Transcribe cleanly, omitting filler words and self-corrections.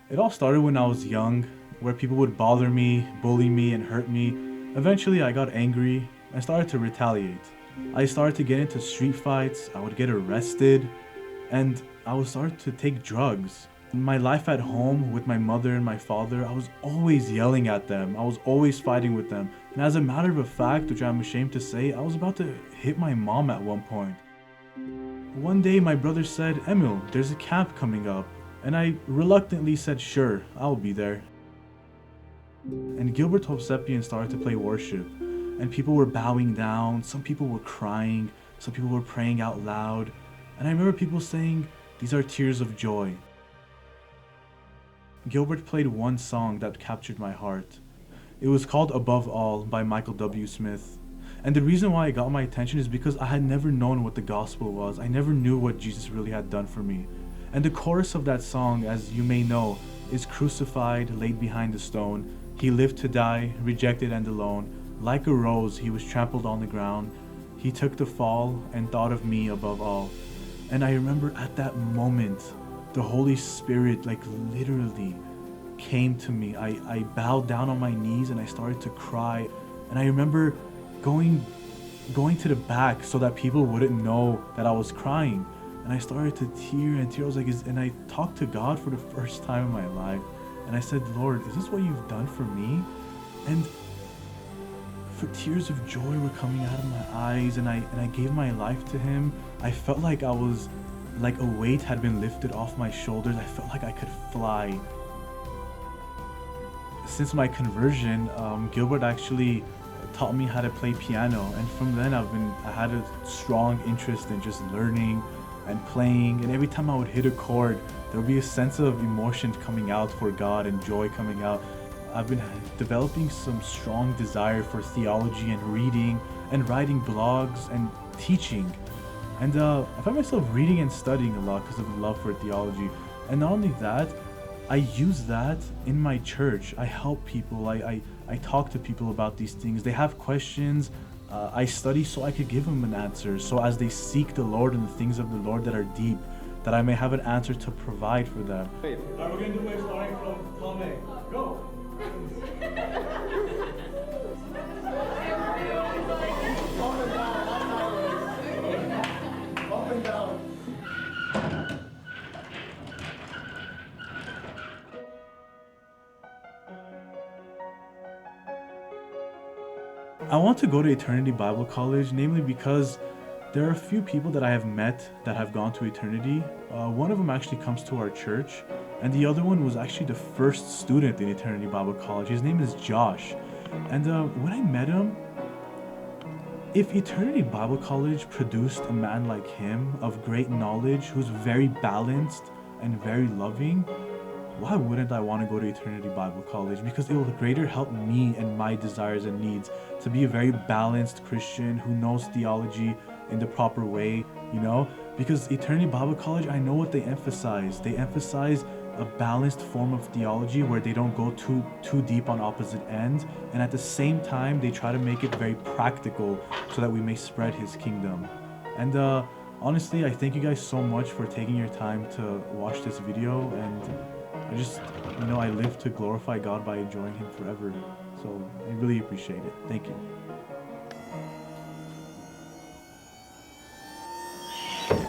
It all started when I was young, where people would bother me, bully me, and hurt me. Eventually, I got angry and started to retaliate. I started to get into street fights, I would get arrested, and I would start to take drugs. In my life at home with my mother and my father, I was always yelling at them. I was always fighting with them. And as a matter of fact, which I'm ashamed to say, I was about to hit my mom at one point. One day my brother said, "Emil, there's a camp coming up." And I reluctantly said, "Sure, I'll be there." And Gilbert Hovsepian started to play worship. And people were bowing down, some people were crying, some people were praying out loud. And I remember people saying, "These are tears of joy." Gilbert played one song that captured my heart. It was called "Above All" by Michael W. Smith. And the reason why it got my attention is because I had never known what the gospel was. I never knew what Jesus really had done for me. And the chorus of that song, as you may know, is "Crucified, laid behind a stone. He lived to die, rejected and alone. Like a rose, he was trampled on the ground. He took the fall and thought of me above all." And I remember at that moment, the Holy Spirit literally came to me. I bowed down on my knees and I started to cry. And I remember going to the back so that people wouldn't know that I was crying. And I started to tear and tear. I was like, and I talked to God for the first time in my life. And I said, "Lord, is this what you've done for me?" And for tears of joy were coming out of my eyes, and I gave my life to him. I felt like a weight had been lifted off my shoulders. I felt like I could fly. Since my conversion, Gilbert actually taught me how to play piano, and from then I had a strong interest in just learning and playing. And every time I would hit a chord, there would be a sense of emotion coming out for God and joy coming out. I've been developing some strong desire for theology and reading and writing blogs and teaching. And I find myself reading and studying a lot because of the love for theology. And not only that, I use that in my church. I help people. I talk to people about these things. They have questions. I study so I could give them an answer. So as they seek the Lord and the things of the Lord that are deep, that I may have an answer to provide for them. Alright, we're going to do it starting from column A. Go! Up and down. I want to go to Eternity Bible College, namely because there are a few people that I have met that have gone to eternity. One of them actually comes to our church, and the other one was actually the first student in Eternity Bible College. His name is Josh. And when I met him, if Eternity Bible College produced a man like him of great knowledge, who's very balanced and very loving, why wouldn't I want to go to Eternity Bible College? Because it will greater help me and my desires and needs to be a very balanced Christian who knows theology in the proper way, Because Eternity Bible College, I know what they emphasize. They emphasize a balanced form of theology where they don't go too deep on opposite ends, and at the same time they try to make it very practical so that we may spread his kingdom. And honestly, I thank you guys so much for taking your time to watch this video, and I just, I live to glorify God by enjoying him forever. So I really appreciate it. Thank you.